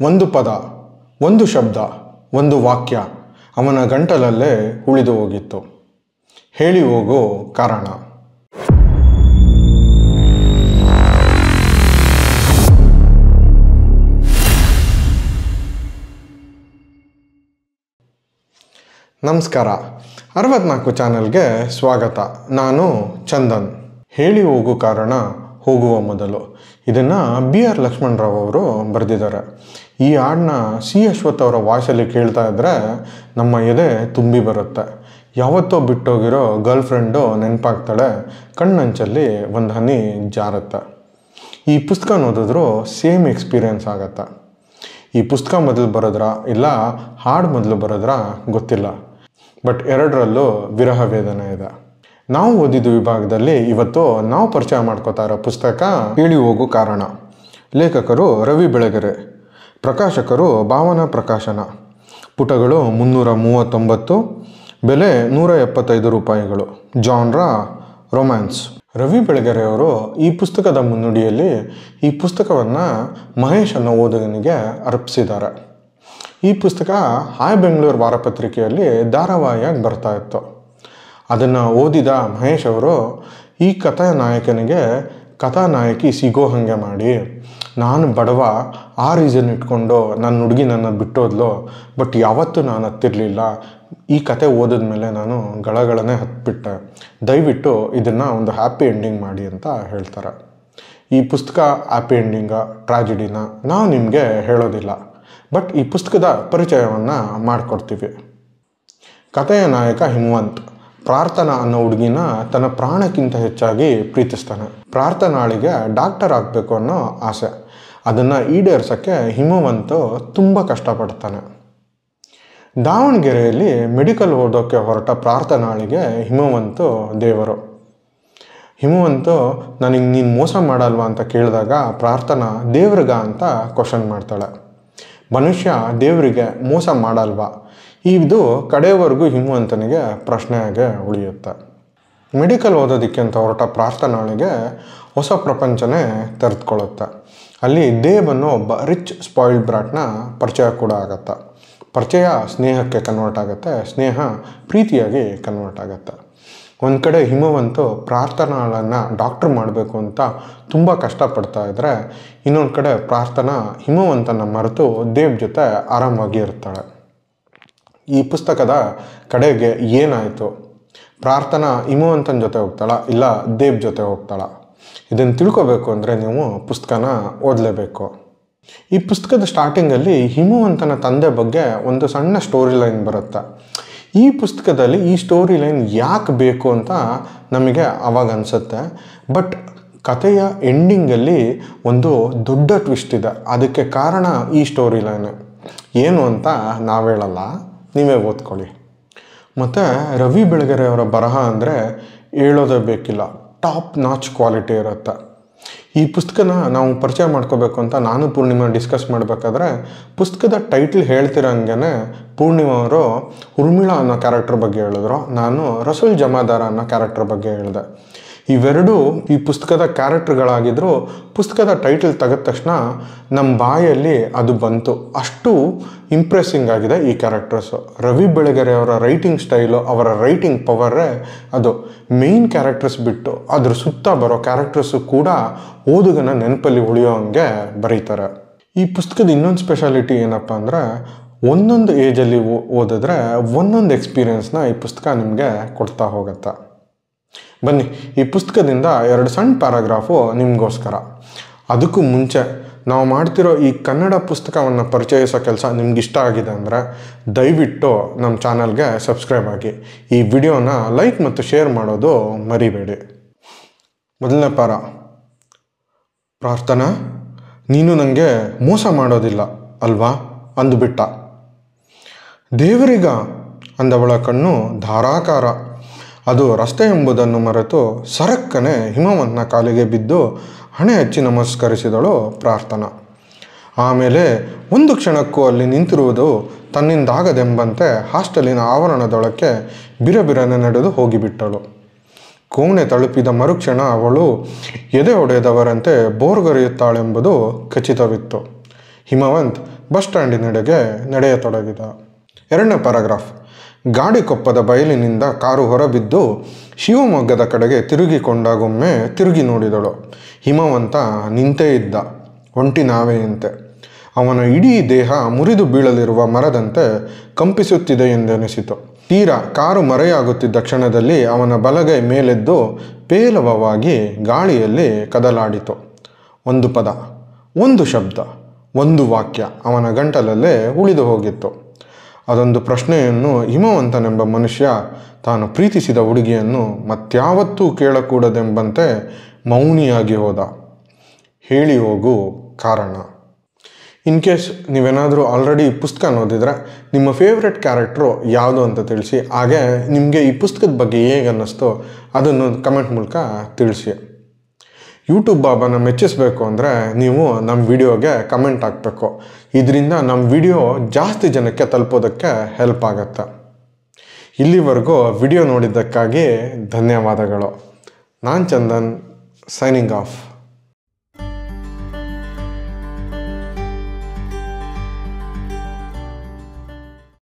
ಒಂದು ಪದ, ಒಂದು ಶಬ್ದ, ಒಂದು ವಾಕ್ಯ ಅವನ ಗಂಟಲಲ್ಲೇ ಉಳಿದು ಹೋಗಿತ್ತು. ಹೇಳಿ ಹೋಗೋ ಕಾರಣ. ನಮಸ್ಕಾರ, 64 ಚಾನಲ್ಗೆ ಸ್ವಾಗತ. ನಾನು ಚಂದನ್. ಹೇಳಿ ಹೋಗೋ ಕಾರಣ, ಹೋಗುವ ಮೊದಲು. ಇದನ್ನು BR ಲಕ್ಷ್ಮಣರಾವ್ ಅವರು ಬರೆದಿದ್ದಾರೆ. ಈ ಹಾಡನ್ನ C ಅಶ್ವಥ್ ಅವರ ವಾಯ್ಸಲ್ಲಿ ಕೇಳ್ತಾ ಇದ್ದರೆ ನಮ್ಮ ಎದೆ ತುಂಬಿ ಬರುತ್ತೆ. ಯಾವತ್ತೋ ಬಿಟ್ಟೋಗಿರೋ ಗರ್ಲ್ ಫ್ರೆಂಡು ನೆನಪಾಗ್ತಾಳೆ, ಕಣ್ಣಂಚಲ್ಲಿ ಒಂದು ಹನಿ ಜಾರುತ್ತೆ. ಈ ಪುಸ್ತಕ ಓದಿದ್ರೂ ಸೇಮ್ ಎಕ್ಸ್ಪೀರಿಯನ್ಸ್ ಆಗತ್ತೆ. ಈ ಪುಸ್ತಕ ಮೊದಲು ಬರೆದ್ರಾ ಇಲ್ಲ ಹಾಡು ಮೊದಲು ಬರೆದ್ರಾ ಗೊತ್ತಿಲ್ಲ, ಬಟ್ ಎರಡರಲ್ಲೂ ವಿರಹ ವೇದನೆ ಇದೆ. ನಾವು ಓದಿದ ವಿಭಾಗದಲ್ಲಿ ಇವತ್ತು ನಾವು ಪರಿಚಯ ಮಾಡ್ಕೋತಾ ಇರೋ ಪುಸ್ತಕ ಹೇಳಿ ಹೋಗೋ ಕಾರಣ. ಲೇಖಕರು ರವಿ ಬೆಳಗೆರೆ, ಪ್ರಕಾಶಕರು ಭಾವನಾ ಪ್ರಕಾಶನ. ಪುಟಗಳು 339, ಬೆಲೆ 175 ರೂಪಾಯಿಗಳು. Genre romance. ರವಿ ಬೆಳಗೆರೆ ಅವರು ಈ ಪುಸ್ತಕದ ಮುನ್ನುಡಿಯಲ್ಲಿ ಈ ಪುಸ್ತಕವನ್ನು ಮಹೇಶ್ ಅನ್ನೋ ಓದುಗನಿಗೆ ಅರ್ಪಿಸಿದ್ದಾರೆ. ಈ ಪುಸ್ತಕ ಹಾಯ್ ಬೆಂಗಳೂರು ವಾರಪತ್ರಿಕೆಯಲ್ಲಿ ಧಾರಾವಾಹಿಯಾಗಿ ಬರ್ತಾ ಇತ್ತು. ಅದನ್ನು ಓದಿದ ಮಹೇಶ್ ಅವರು ಈ ಕಥಾನಾಯಕನಿಗೆ ಕಥಾನಾಯಕಿ ಸಿಗೋ ಹಾಗೆ ಮಾಡಿ, ನಾನು ಬಡವ, ಆ ರೀಸನ್ ಇಟ್ಕೊಂಡು ನನ್ನ ಹುಡುಗಿ ನನ್ನ ಬಿಟ್ಟೋದ್ಲು, ಬಟ್ ಯಾವತ್ತೂ ನಾನು ಹತ್ತಿರಲಿಲ್ಲ. ಈ ಕತೆ ಓದಿದ್ಮೇಲೆ ನಾನು ಗಳಗಳನ್ನೇ ಹತ್ಬಿಟ್ಟೆ. ದಯವಿಟ್ಟು ಇದನ್ನು ಒಂದು ಹ್ಯಾಪಿ ಎಂಡಿಂಗ್ ಮಾಡಿ ಅಂತ ಹೇಳ್ತಾರೆ. ಈ ಪುಸ್ತಕ ಹ್ಯಾಪಿ ಎಂಡಿಂಗ ಟ್ರಾಜಿಡಿನ ನಾವು ನಿಮಗೆ ಹೇಳೋದಿಲ್ಲ, ಬಟ್ ಈ ಪುಸ್ತಕದ ಪರಿಚಯವನ್ನು ಮಾಡಿಕೊಡ್ತೀವಿ. ಕಥೆಯ ನಾಯಕ ಹಿಮವಂತ್ ಪ್ರಾರ್ಥನಾ ಅನ್ನೋ ಹುಡುಗಿನ ತನ್ನ ಪ್ರಾಣಕ್ಕಿಂತ ಹೆಚ್ಚಾಗಿ ಪ್ರೀತಿಸ್ತಾನೆ. ಪ್ರಾರ್ಥನಾಳಿಗೆ ಡಾಕ್ಟರ್ ಆಗಬೇಕು ಅನ್ನೋ ಆಸೆ. ಅದನ್ನು ಈಡೇರಿಸೋಕ್ಕೆ ಹಿಮವಂತು ತುಂಬ ಕಷ್ಟಪಡ್ತಾನೆ. ದಾವಣಗೆರೆಯಲ್ಲಿ ಮೆಡಿಕಲ್ ಓದೋಕ್ಕೆ ಹೊರಟ ಪ್ರಾರ್ಥನಾಳಿಗೆ ಹಿಮವಂತು ದೇವರು. ಹಿಮವಂತು ನನಗೆ ನೀನು ಮೋಸ ಮಾಡಲ್ವಾ ಅಂತ ಕೇಳಿದಾಗ ಪ್ರಾರ್ಥನಾ ದೇವ್ರಿಗ ಅಂತ ಕ್ವಶನ್ ಮಾಡ್ತಾಳೆ. ಮನುಷ್ಯ ದೇವರಿಗೆ ಮೋಸ ಮಾಡಲ್ವಾ? ಇದು ಕಡೆಯವರೆಗೂ ಹಿಮವಂತನಿಗೆ ಪ್ರಶ್ನೆಯಾಗೆ ಉಳಿಯುತ್ತೆ. ಮೆಡಿಕಲ್ ಓದೋದಕ್ಕೆ ಅಂತ ಹೊರಟ ಪ್ರಾರ್ಥನಾಳಿಗೆ ಹೊಸ ಪ್ರಪಂಚನೇ ತೆರೆದುಕೊಳ್ಳುತ್ತೆ. ಅಲ್ಲಿ ದೇವ್ ಅನ್ನೋ ಒಬ್ಬ ರಿಚ್ ಸ್ಪಾಯಿಲ್ಡ್ ಬ್ರಾಟ್ನ ಪರಿಚಯ ಕೂಡ ಆಗತ್ತೆ. ಪರಿಚಯ ಸ್ನೇಹಕ್ಕೆ ಕನ್ವರ್ಟ್ ಆಗುತ್ತೆ, ಸ್ನೇಹ ಪ್ರೀತಿಯಾಗಿ ಕನ್ವರ್ಟ್ ಆಗುತ್ತೆ. ಒಂದು ಕಡೆ ಹಿಮವಂತು ಪ್ರಾರ್ಥನಾಳನ್ನು ಡಾಕ್ಟ್ರ್ ಮಾಡಬೇಕು ಅಂತ ತುಂಬ ಕಷ್ಟಪಡ್ತಾ ಇದ್ದರೆ, ಇನ್ನೊಂದು ಕಡೆ ಪ್ರಾರ್ಥನಾ ಹಿಮವಂತನ ಮರೆತು ದೇವ್ ಜೊತೆ ಆರಾಮಾಗಿ ಇರ್ತಾಳೆ. ಈ ಪುಸ್ತಕದ ಕಡೆಗೆ ಏನಾಯಿತು? ಪ್ರಾರ್ಥನಾ ಹಿಮವಂತನ ಜೊತೆ ಹೋಗ್ತಾಳ ಇಲ್ಲ ದೇವ್ ಜೊತೆ ಹೋಗ್ತಾಳ? ಇದನ್ನು ತಿಳ್ಕೊಬೇಕು ಅಂದರೆ ನೀವು ಪುಸ್ತಕನ ಓದಲೇಬೇಕು. ಈ ಪುಸ್ತಕದ ಸ್ಟಾರ್ಟಿಂಗಲ್ಲಿ ಹಿಮವಂತನ ತಂದೆ ಬಗ್ಗೆ ಒಂದು ಸಣ್ಣ ಸ್ಟೋರಿ ಲೈನ್ ಬರುತ್ತೆ. ಈ ಪುಸ್ತಕದಲ್ಲಿ ಈ ಸ್ಟೋರಿ ಲೈನ್ ಯಾಕೆ ಬೇಕು ಅಂತ ನಮಗೆ ಆವಾಗ ಅನಿಸುತ್ತೆ, ಬಟ್ ಕಥೆಯ ಎಂಡಿಂಗಲ್ಲಿ ಒಂದು ದೊಡ್ಡ ಟ್ವಿಸ್ಟ್ ಇದೆ. ಅದಕ್ಕೆ ಕಾರಣ ಈ ಸ್ಟೋರಿ ಲೈನ್ ಏನು ಅಂತ ನಾವು ಹೇಳಲ್ಲ, ನೀವೇ ಓದ್ಕೊಳ್ಳಿ. ಮತ್ತು ರವಿ ಬೆಳಗೆರೆ ಅವರ ಬರಹ ಅಂದರೆ ಹೇಳೋದೇ ಬೇಕಿಲ್ಲ, ಟಾಪ್ ನಾಚ್ ಕ್ವಾಲಿಟಿ ಇರುತ್ತೆ. ಈ ಪುಸ್ತಕನ ನಾವು ಪರಿಚಯ ಮಾಡ್ಕೋಬೇಕು ಅಂತ ನಾನು ಪೂರ್ಣಿಮಾ ಡಿಸ್ಕಸ್ ಮಾಡಬೇಕಾದ್ರೆ ಪುಸ್ತಕದ ಟೈಟ್ಲ್ ಹೇಳ್ತಿರೋಂಗೆ ಪೂರ್ಣಿಮಾ ಅವರು ಉರ್ಮಿಳಾ ಅನ್ನೋ ಕ್ಯಾರೆಕ್ಟರ್ ಬಗ್ಗೆ ಹೇಳಿದ್ರು, ನಾನು ರಸೂಲ್ ಜಮಾದಾರ ಅನ್ನೋ ಕ್ಯಾರೆಕ್ಟರ್ ಬಗ್ಗೆ ಹೇಳಿದೆ. ಇವೆರಡೂ ಈ ಪುಸ್ತಕದ ಕ್ಯಾರೆಕ್ಟರ್ಗಳಾಗಿದ್ದರೂ ಪುಸ್ತಕದ ಟೈಟಲ್ ತೆಗೆದ ತಕ್ಷಣ ನಮ್ಮ ಬಾಯಲ್ಲಿ ಅದು ಬಂತು. ಅಷ್ಟು ಇಂಪ್ರೆಸ್ಸಿಂಗ್ ಆಗಿದೆ ಈ ಕ್ಯಾರೆಕ್ಟರ್ಸು. ರವಿ ಬೆಳಗೆರೆ ಅವರ ರೈಟಿಂಗ್ ಸ್ಟೈಲು, ಅವರ ರೈಟಿಂಗ್ ಪವರೇ ಅದು. ಮೇಯ್ನ್ ಕ್ಯಾರೆಕ್ಟರ್ಸ್ ಬಿಟ್ಟು ಅದ್ರ ಸುತ್ತ ಬರೋ ಕ್ಯಾರೆಕ್ಟರ್ಸು ಕೂಡ ಓದುಗನ ನೆನಪಲ್ಲಿ ಉಳಿಯೋ ಹಂಗೆ ಬರೀತಾರೆ. ಈ ಪುಸ್ತಕದ ಇನ್ನೊಂದು ಸ್ಪೆಷಾಲಿಟಿ ಏನಪ್ಪ ಅಂದರೆ, ಒಂದೊಂದು ಏಜಲ್ಲಿ ಓದಿದ್ರೆ ಒಂದೊಂದು ಎಕ್ಸ್ಪೀರಿಯನ್ಸ್ನ ಈ ಪುಸ್ತಕ ನಿಮಗೆ ಕೊಡ್ತಾ ಹೋಗುತ್ತೆ. ಬನ್ನಿ, ಈ ಪುಸ್ತಕದಿಂದ 2 ಸಣ್ಣ ಪ್ಯಾರಾಗ್ರಾಫು ನಿಮಗೋಸ್ಕರ. ಅದಕ್ಕೂ ಮುಂಚೆ ನಾವು ಮಾಡ್ತಿರೋ ಈ ಕನ್ನಡ ಪುಸ್ತಕವನ್ನು ಪರಿಚಯಿಸೋ ಕೆಲಸ ನಿಮ್ಗೆ ಇಷ್ಟ ಆಗಿದೆ ಅಂದರೆ ದಯವಿಟ್ಟು ನಮ್ಮ ಚಾನಲ್ಗೆ ಸಬ್ಸ್ಕ್ರೈಬ್ ಆಗಿ, ಈ ವಿಡಿಯೋನ ಲೈಕ್ ಮತ್ತು ಶೇರ್ ಮಾಡೋದು ಮರಿಬೇಡಿ. ಮೊದಲನೇ ಪ್ಯಾರ. ಪ್ರಾರ್ಥನಾ, ನೀನು ನನಗೆ ಮೋಸ ಮಾಡೋದಿಲ್ಲ ಅಲ್ವಾ ಅಂದುಬಿಟ್ಟ. ದೇವರಿಗ ಅಂದವಳ ಕಣ್ಣು ಧಾರಾಕಾರ. ಅದು ರಸ್ತೆ ಎಂಬುದನ್ನು ಮರೆತು ಸರಕ್ಕನೆ ಹಿಮವಂತನ ಕಾಲಿಗೆ ಬಿದ್ದು ಹಣೆ ಹಚ್ಚಿ ನಮಸ್ಕರಿಸಿದಳು ಪ್ರಾರ್ಥನಾ. ಆಮೇಲೆ ಒಂದು ಕ್ಷಣಕ್ಕೂ ಅಲ್ಲಿ ನಿಂತಿರುವುದು ತನ್ನಿಂದಾಗದೆಂಬಂತೆ ಹಾಸ್ಟೆಲಿನ ಆವರಣದೊಳಕ್ಕೆ ಬಿರಬಿರನೆ ನಡೆದು ಹೋಗಿಬಿಟ್ಟಳು. ಕೋಣೆ ತಲುಪಿದ ಮರುಕ್ಷಣ ಅವಳು ಎದೆ ಹೊಡೆದವರಂತೆ ಬೋರ್ಗರೆಯುತ್ತಾಳೆಂಬುದು ಖಚಿತವಿತ್ತು. ಹಿಮವಂತ್ ಬಸ್ ಸ್ಟ್ಯಾಂಡಿನೆಡೆಗೆ ನಡೆಯತೊಡಗಿದ. 2ನೇ ಪ್ಯಾರಾಗ್ರಾಫ್. ಗಾಡಿಕೊಪ್ಪದ ಬಯಲಿನಿಂದ ಕಾರು ಹೊರಬಿದ್ದು ಶಿವಮೊಗ್ಗದ ಕಡೆಗೆ ತಿರುಗಿಕೊಂಡಾಗೊಮ್ಮೆ ತಿರುಗಿ ನೋಡಿದಳು. ಹಿಮವಂತ ನಿಂತೇ ಇದ್ದ, ಒಂಟಿ ನಾವೆಯಂತೆ. ಅವನ ಇಡೀ ದೇಹ ಮುರಿದು ಬೀಳಲಿರುವ ಮರದಂತೆ ಕಂಪಿಸುತ್ತಿದೆ ಎಂದೆನಿಸಿತು. ತೀರಾ ಕಾರು ಮರೆಯಾಗುತ್ತಿದ್ದ ಕ್ಷಣದಲ್ಲಿ ಅವನ ಬಲಗೈ ಮೇಲೆದ್ದು ಪೇಲವವಾಗಿ ಗಾಳಿಯಲ್ಲಿ ಕದಲಾಡಿತು. ಒಂದು ಪದ, ಒಂದು ಶಬ್ದ, ಒಂದು ವಾಕ್ಯ ಅವನ ಗಂಟಲಲ್ಲೇ ಉಳಿದು ಹೋಗಿತ್ತು. ಅದೊಂದು ಪ್ರಶ್ನೆಯನ್ನು ಹಿಮವಂತನೆಂಬ ಮನುಷ್ಯ ತಾನು ಪ್ರೀತಿಸಿದ ಹುಡುಗಿಯನ್ನು ಮತ್ಯಾವತ್ತೂ ಕೇಳಕೂಡದೆಂಬಂತೆ ಮೌನಿಯಾಗಿ ಹೋದ. ಹೇಳಿ ಹೋಗು ಕಾರಣ. ಇನ್ ಕೇಸ್ ನೀವೇನಾದರೂ ಆಲ್ರೆಡಿ ಈ ಪುಸ್ತಕ ಓದಿದರೆ ನಿಮ್ಮ ಫೇವ್ರೆಟ್ ಕ್ಯಾರೆಕ್ಟ್ರು ಯಾವುದು ಅಂತ ತಿಳಿಸಿ. ಹಾಗೆ ನಿಮಗೆ ಈ ಪುಸ್ತಕದ ಬಗ್ಗೆ ಹೇಗೆ ಅನ್ನಿಸ್ತೋ ಅದನ್ನು ಕಮೆಂಟ್ ಮೂಲಕ ತಿಳಿಸಿ. ಯೂಟ್ಯೂಬ್ ಬಾಬಾನ ಮೆಚ್ಚಿಸಬೇಕು ಅಂದರೆ ನೀವು ನಮ್ಮ ವಿಡಿಯೋಗೆ ಕಮೆಂಟ್ ಹಾಕಬೇಕು. ಇದರಿಂದ ನಮ್ಮ ವಿಡಿಯೋ ಜಾಸ್ತಿ ಜನಕ್ಕೆ ತಲುಪೋದಕ್ಕೆ ಹೆಲ್ಪ್ ಆಗುತ್ತೆ. ಇಲ್ಲಿವರೆಗೂ ವಿಡಿಯೋ ನೋಡಿದ್ದಕ್ಕಾಗಿ ಧನ್ಯವಾದಗಳು. ನಾನು ಚಂದನ್, ಸೈನಿಂಗ್ ಆಫ್.